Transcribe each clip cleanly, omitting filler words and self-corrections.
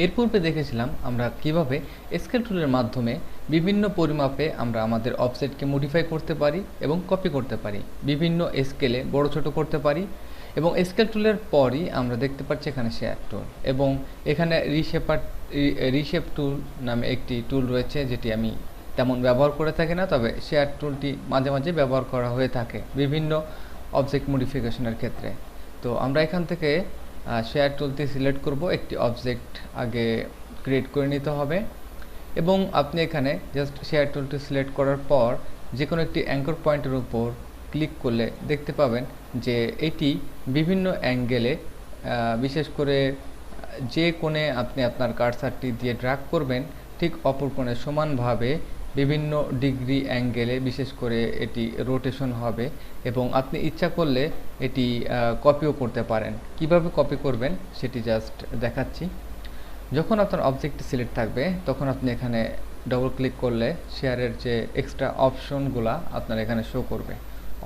এর পূর্বে দেখেছিলাম আমরা কিভাবে স্কেল টুলের মাধ্যমে বিভিন্ন পরিমাপে আমরা আমাদের অফসেটকে মডিফাই করতে পারি এবং কপি করতে পারি, বিভিন্ন স্কেলে বড় ছোট করতে পারি। এবং স্কেল টুলের পরই আমরা দেখতে পাচ্ছি এখানে শেয়ার টুল, এবং এখানে রিশেপ টুল নামে একটি টুল রয়েছে, যেটি আমি তেমন ব্যবহার করে থাকি না, তবে শেয়ার টুলটি মাঝে মাঝে ব্যবহার করা হয়ে থাকে বিভিন্ন অবজেক্ট মডিফিকেশনের ক্ষেত্রে। তো আমরা এখান থেকে শেয়ার টুলটি সিলেক্ট করব। একটি অবজেক্ট আগে ক্রিয়েট করে নিতে হবে, এবং আপনি এখানে জাস্ট শেয়ার টুলটি সিলেক্ট করার পর যে কোনো একটি অ্যাঙ্কর পয়েন্টের উপর ক্লিক করলে দেখতে পাবেন যে এটি বিভিন্ন অ্যাঙ্গেলে, বিশেষ করে যে কোণে আপনি আপনার কার্সারটি দিয়ে ড্র্যাগ করবেন ঠিক অপর কোণে সমানভাবে বিভিন্ন ডিগ্রি অ্যাঙ্গেলে বিশেষ করে এটি রোটেশন হবে, এবং আপনি ইচ্ছা করলে এটি কপিও করতে পারেন। কিভাবে কপি করবেন সেটি জাস্ট দেখাচ্ছি। যখন আপনার অবজেক্টটি সিলেক্ট থাকবে তখন আপনি এখানে ডবল ক্লিক করলে শেয়ারের যে এক্সট্রা অপশনগুলা আপনার এখানে শো করবে,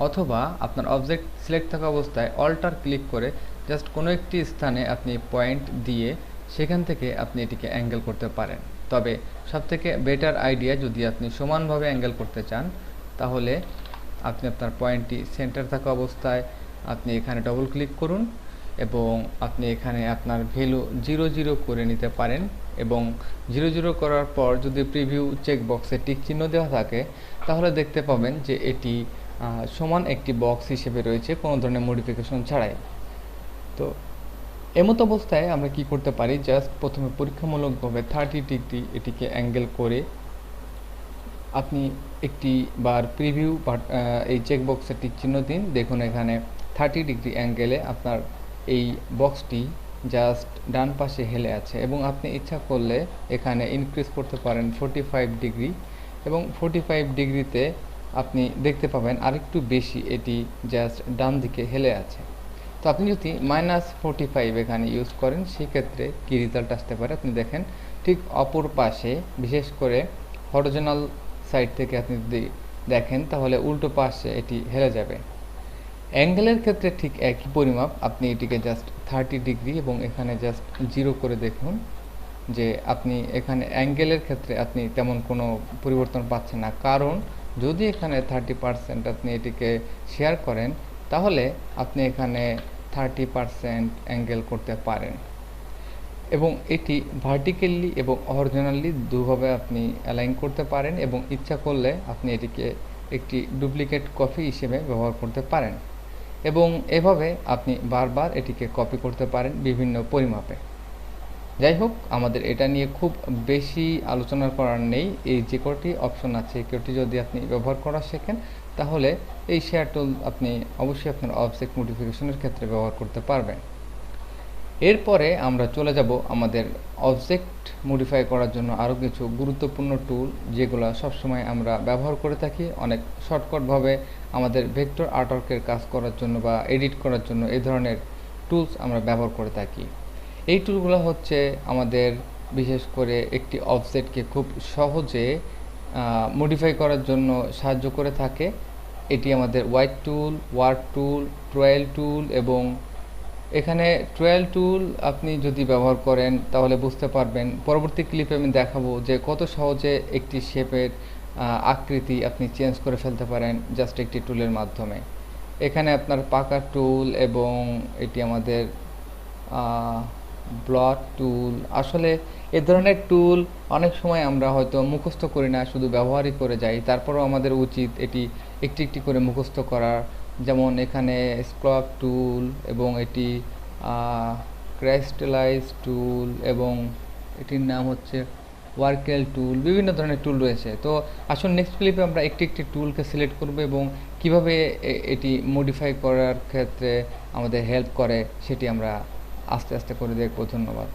অথবা আপনার অবজেক্ট সিলেক্ট থাকা অবস্থায় অল্টার ক্লিক করে জাস্ট কোনো একটি স্থানে আপনি পয়েন্ট দিয়ে সেখান থেকে আপনি এটিকে অ্যাঙ্গেল করতে পারেন। তবে সবথেকে বেটার আইডিয়া, যদি আপনি সমানভাবে অ্যাঙ্গেল করতে চান, তাহলে আপনি আপনার পয়েন্টটি সেন্টার থাকা অবস্থায় আপনি এখানে ডবল ক্লিক করুন, এবং আপনি এখানে আপনার ভ্যালু 0 করে নিতে পারেন। এবং 0 করার পর যদি প্রিভিউ চেক বক্সে টিক চিহ্ন দেওয়া থাকে, তাহলে দেখতে পাবেন যে এটি সমান একটি বক্স হিসেবে রয়েছে, কোনো ধরনের মডিফিকেশন ছাড়াই। তো এমতো অবস্থায় আমরা কি করতে পারি, জাস্ট প্রথমে পরীক্ষামূলকভাবে 30 ডিগ্রি এটিকে অ্যাঙ্গেল করে আপনি একটি বার প্রিভিউ এই চেক বক্সে টিক চিহ্ন দিন। দেখুন এখানে 30 ডিগ্রি অ্যাঙ্গেলে আপনার এই বক্সটি জাস্ট ডান পাশে হেলে আছে, এবং আপনি ইচ্ছা করলে এখানে ইনক্রিজ করতে পারেন 45 ডিগ্রি, এবং 45 ডিগ্রিতে আপনি দেখতে পাবেন আরেকটু বেশি এটি জাস্ট ডান দিকে হেলে আছে। তো আপনি যদি -45 এখানে ইউজ করেন, সেক্ষেত্রে কি রেজাল্ট আসতে পারে আপনি দেখেন। ঠিক অপর পাশে, বিশেষ করে হরিজোনাল সাইড থেকে আপনি যদি দেখেন, তাহলে উল্টো পাশে এটি হেলে যাবে। অ্যাঙ্গেলের ক্ষেত্রে ঠিক একই পরিমাপ, আপনি এটিকে জাস্ট 30 ডিগ্রি এবং এখানে জাস্ট 0 করে দেখুন যে আপনি এখানে অ্যাঙ্গেলের ক্ষেত্রে আপনি তেমন কোনো পরিবর্তন পাচ্ছেন না, কারণ যদি এখানে 30% আপনি এটিকে শেয়ার করেন, তাহলে আপনি এখানে 30% অ্যাঙ্গেল করতে পারেন, এবং এটি ভার্টিক্যালি এবং হরিজোনালি দুভাবে আপনি অ্যালাইন করতে পারেন, এবং ইচ্ছা করলে আপনি এটিকে একটি ডুপ্লিকেট কপি হিসেবে ব্যবহার করতে পারেন, এবং এভাবে আপনি বারবার এটিকে কপি করতে পারেন বিভিন্ন পরিমাপে। যাই হোক, আমাদের এটা নিয়ে খুব বেশি আলোচনা করার নেই। এই যে কটি অপশন আছে, কটি যদি আপনি ব্যবহার করা শেখেন, তাহলে এই শেয়ার টুল আপনি অবশ্যই আপনার অবজেক্ট মডিফিকেশনের ক্ষেত্রে ব্যবহার করতে পারবেন। এরপরে আমরা চলে যাব আমাদের অবজেক্ট মডিফাই করার জন্য আরও কিছু গুরুত্বপূর্ণ টুল, যেগুলো সবসময় আমরা ব্যবহার করে থাকি অনেক শর্টকাটভাবে আমাদের ভেক্টর আর্টওয়ার্কের কাজ করার জন্য বা এডিট করার জন্য। এই ধরনের টুলস আমরা ব্যবহার করে থাকি। এই টুলগুলো হচ্ছে আমাদের বিশেষ করে একটি অবজেক্টকে খুব সহজে মডিফাই করার জন্য সাহায্য করে থাকে। এটি আমাদের হোয়াইট টুল, ওয়ার্ড টুল, ট্রায়াল টুল, এবং এখানে ট্রায়াল টুল আপনি যদি ব্যবহার করেন তাহলে বুঝতে পারবেন, পরবর্তী ক্লিপে আমি দেখাবো যে কত সহজে একটি শেপের আকৃতি আপনি চেঞ্জ করে ফেলতে পারেন জাস্ট একটি টুলের মাধ্যমে। এখানে আপনার পাকা টুল, এবং এটি আমাদের ব্লট টুল। আসলে এ ধরনের টুল অনেক সময় আমরা হয়তো মুখস্থ করি না, শুধু ব্যবহারই করে যাই। তারপরেও আমাদের উচিত এটি একটি একটি করে মুখস্থ করার। যেমন এখানে স্ক্রপ টুল, এবং এটি ক্রাইস্টালাইজ টুল, এবং এটির নাম হচ্ছে ওয়ার্কেল টুল। বিভিন্ন ধরনের টুল রয়েছে। তো আসুন নেক্সট ক্লিপে আমরা একটি একটি টুলকে সিলেক্ট করব, এবং কিভাবে এটি মডিফাই করার ক্ষেত্রে আমাদের হেল্প করে সেটি আমরা আস্তে আস্তে করে দেখব। ধন্যবাদ।